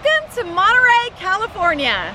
Welcome to Monterey, California.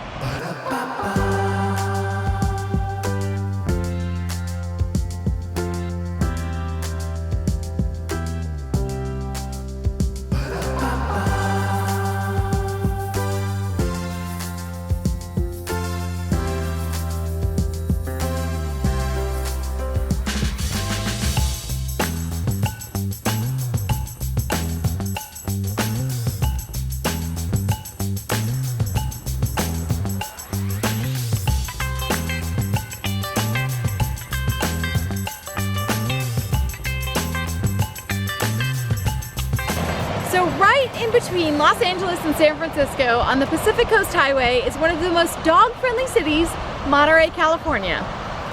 So right in between Los Angeles and San Francisco on the Pacific Coast Highway is one of the most dog-friendly cities, Monterey, California.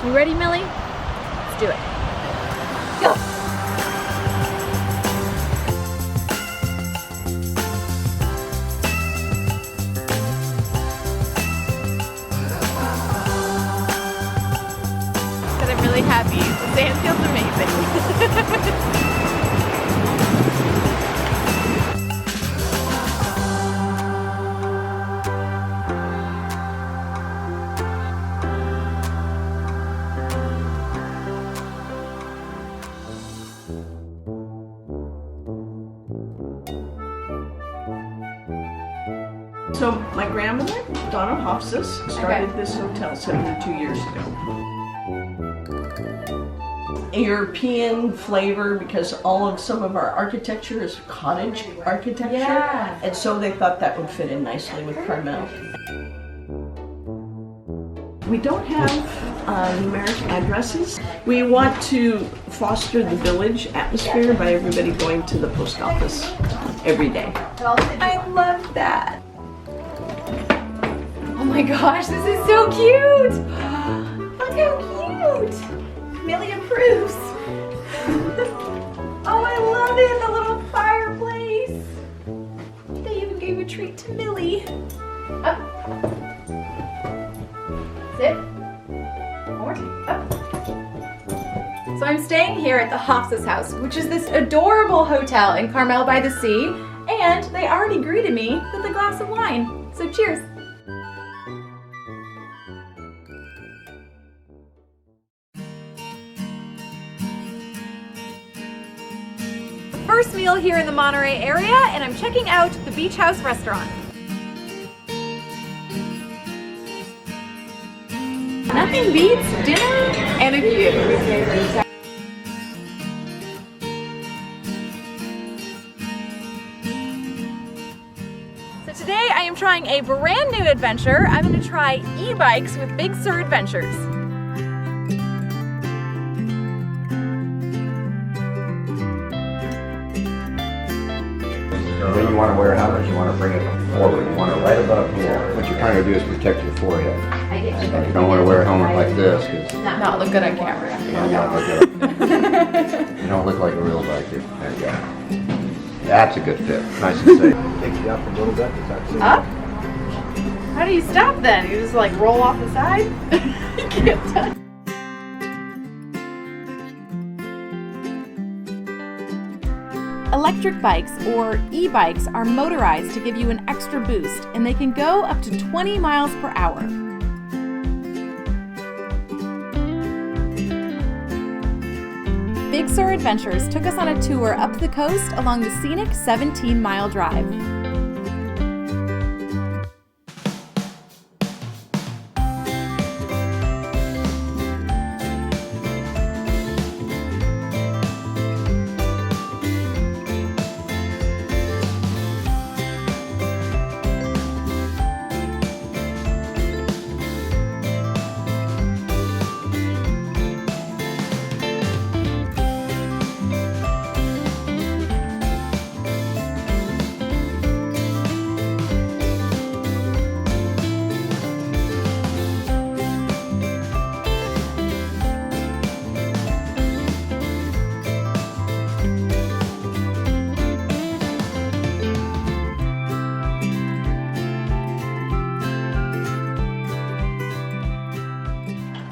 You ready, Millie? Let's do it. Go! Because I'm really happy. The sand feels amazing. So my grandmother, Donna Hofstas, started this hotel 72 years ago. European flavor because some of our architecture is cottage architecture. Yeah. And so they thought that would fit in nicely with Carmel. We don't have numeric addresses. We want to foster the village atmosphere by everybody going to the post office every day. I love that. Oh my gosh, this is so cute! Look how cute! Millie approves. Oh, I love it, the little fireplace. They even gave a treat to Millie. Up. Sit. One more time. Up. So I'm staying here at the Hofstas house, which is this adorable hotel in Carmel by the Sea, and they already greeted me with a glass of wine. So cheers. First meal here in the Monterey area, and I'm checking out the Beach House restaurant. Nothing beats dinner and a view. So today I am trying a brand new adventure. I'm going to try e-bikes with Big Sur Adventures. When you want to wear a helmet, you want to bring it forward. You want it right above here. What you're trying to do is protect your forehead. You don't want to wear a helmet like this because Not look good on camera. you don't look like a real biker. There you go. That's a good fit. Nice and safe. Take you up a little bit. Up? How do you stop then? You just like roll off the side? You can't touch. Electric bikes, or e-bikes, are motorized to give you an extra boost, and they can go up to 20 miles per hour. Big Sur Adventures took us on a tour up the coast along the scenic 17-mile drive.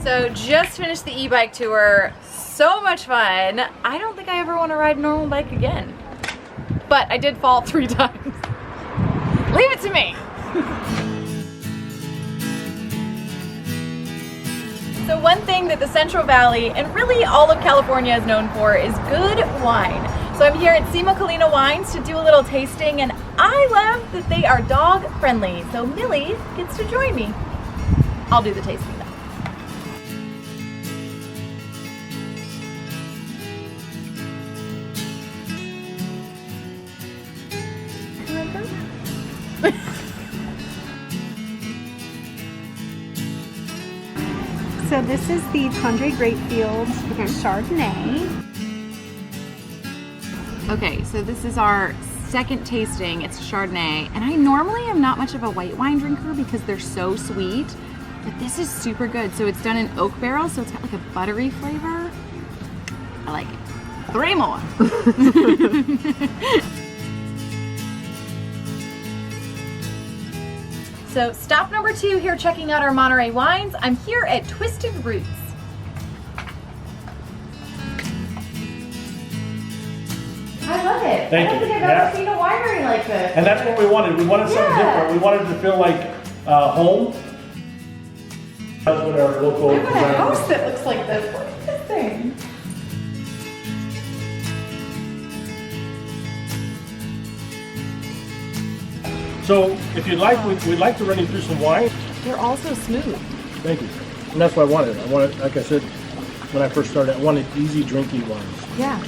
So just finished the e-bike tour. So much fun. I don't think I ever want to ride a normal bike again. But I did fall 3 times. Leave it to to me. So one thing that the Central Valley and really all of California is known for is good wine. So I'm here at Cima Collina Wines to do a little tasting, and I love that they are dog friendly. So Millie gets to join me. I'll do the tasting though. So this is the Tundra Grapefield Chardonnay. Okay, so this is our second tasting. It's Chardonnay, and I normally am not much of a white wine drinker because they're so sweet, but this is super good. So it's done in oak barrels, so it's got like a buttery flavor. I like it. 3 more. So stop number 2 here checking out our Monterey wines. I'm here at Twisted Roots. I love it. Thank I don't you. think I've ever seen a winery like this. And that's what we wanted. We wanted something different. We wanted to feel like home. That's what our local I want a design house is. that looks like this. What is this thing? So if you'd like, we'd like to run you through some wine. They're all so smooth. Thank you. And that's what I wanted. I wanted, like I said, when I first started, I wanted easy drinking wines. Yeah.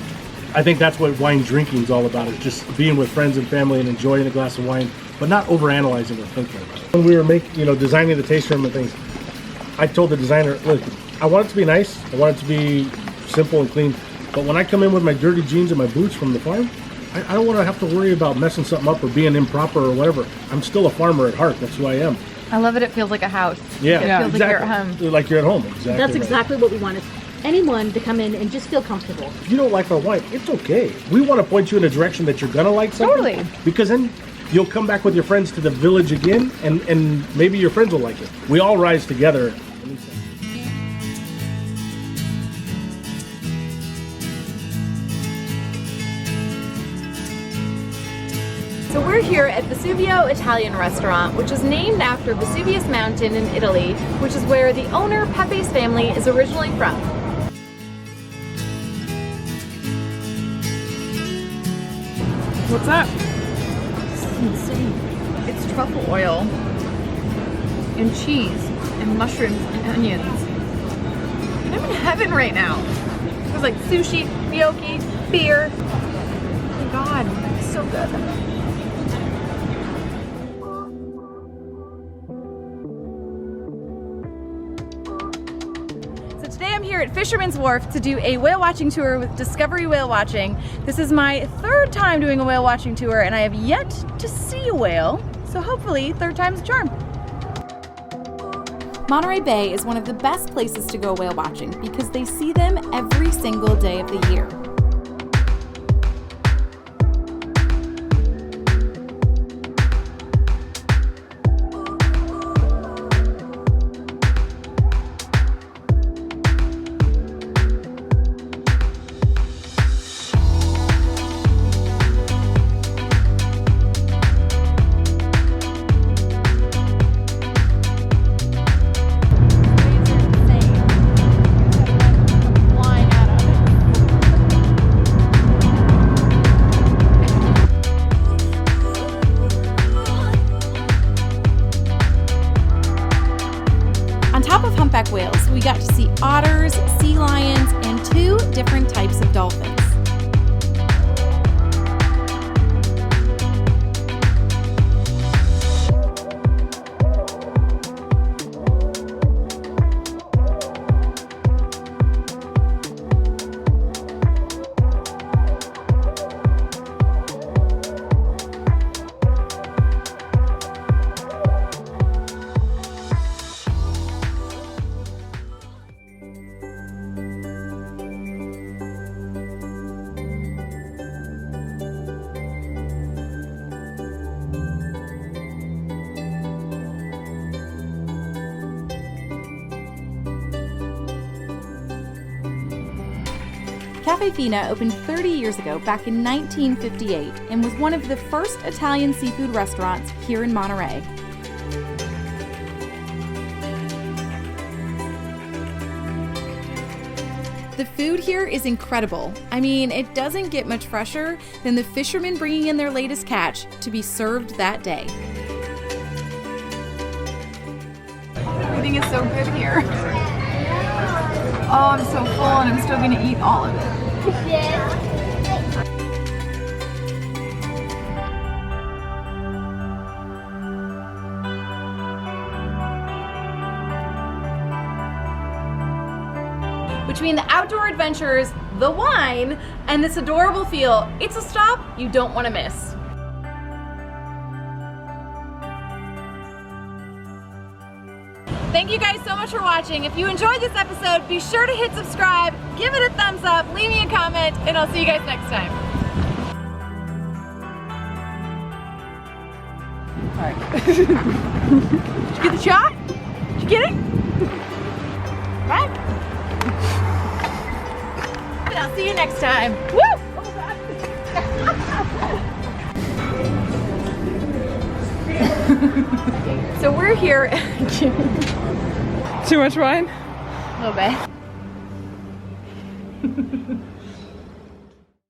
I think that's what wine drinking is all about, is just being with friends and family and enjoying a glass of wine, but not overanalyzing or thinking about it. When we were designing the taste room and things, I told the designer, look, I want it to be nice, I want it to be simple and clean, but when I come in with my dirty jeans and my boots from the farm, I don't want to have to worry about messing something up or being improper or whatever. I'm still a farmer at heart, that's who I am. I love it. It feels like a house. Yeah, It feels exactly. like you're at home. Like you're at home, exactly. That's right. exactly what we wanted. Anyone to come in and just feel comfortable. If you don't like our wine, it's okay. We want to point you in a direction that you're gonna like something. Totally. Because then you'll come back with your friends to the village again, and maybe your friends will like it. We all rise together. So we're here at Vesuvio Italian Restaurant, which is named after Vesuvius Mountain in Italy, which is where the owner Pepe's family is originally from. What's that? This is insane. It's truffle oil and cheese and mushrooms and onions. And I'm in heaven right now. There's like sushi, gnocchi, beer. Oh my God, it's so good. Today I'm here at Fisherman's Wharf to do a whale watching tour with Discovery Whale Watching. This is my 3rd time doing a whale watching tour, and I have yet to see a whale, so hopefully 3rd time's a charm. Monterey Bay is one of the best places to go whale watching because they see them every single day of the year. Whales. We got to see otters, sea lions, and 2 different types of dolphins. Cafe Fina opened 30 years ago back in 1958 and was one of the first Italian seafood restaurants here in Monterey. The food here is incredible. I mean, it doesn't get much fresher than the fishermen bringing in their latest catch to be served that day. Everything is so good here. Oh, I'm so full and I'm still gonna eat all of it. Between the outdoor adventures, the wine, and this adorable feel, it's a stop you don't want to miss. Thank you guys so much for watching. If you enjoyed this episode, be sure to hit subscribe, give it a thumbs up, leave me a comment, and I'll see you guys next time. All right. Did you get the shot? Did you get it? Bye. And I'll see you next time. Woo! Oh God. So we're here. Too much wine? A little bit.